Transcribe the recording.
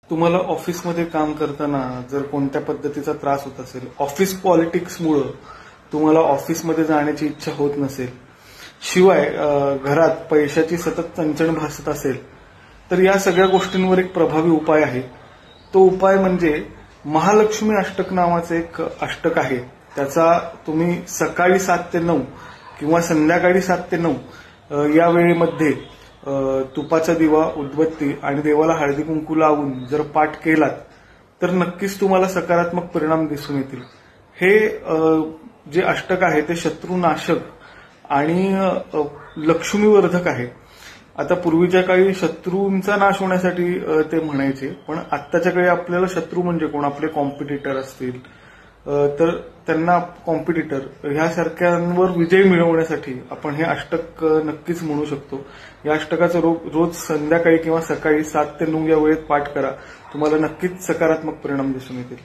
तुम्हाला ऑफिसमध्ये काम करताना जर कोणत्या पद्धतीचा त्रास होत असेल, ऑफिस पॉलिटिक्समुळे तुम्हाला ऑफिसमध्ये जाण्याची इच्छा होत नसेल, शिवाय घरात पैशाची सतत चणचण भासत असेल, तर या सगळ्या गोष्टींवर एक प्रभावी उपाय आहे. तो उपाय म्हणजे महालक्ष्मी अष्टक नावाचं एक अष्टक आहे. त्याचा तुम्ही सकाळी 7 ते 9 किंवा संध्याकाळी 7 ते 9 या वेळेमध्ये तुपाचा दिवा, उदबत्ती आणि देवाला हळदी कुंकू लावून जर पाठ केलात तर नक्कीच तुम्हाला सकारात्मक परिणाम दिसून येतील. हे जे अष्टक आहे ते शत्रुनाशक आणि लक्ष्मीवर्धक आहे. आता पूर्वीच्या काळी शत्रूंचा नाश होण्यासाठी ते म्हणायचे, पण आत्ताच्या काळी आपल्याला शत्रू म्हणजे कोण? आपले कॉम्पिटिटर असतील तर त्यांना कॉम्पिटिटर ह्यासारख्यांवर विजय मिळवण्यासाठी आपण हे अष्टक नक्कीच म्हणू शकतो. या अष्टकाचा रोज संध्याकाळी किंवा सकाळी 7 ते 9 या वेळेत पाठ करा. तुम्हाला नक्कीच सकारात्मक परिणाम दिसून येतील.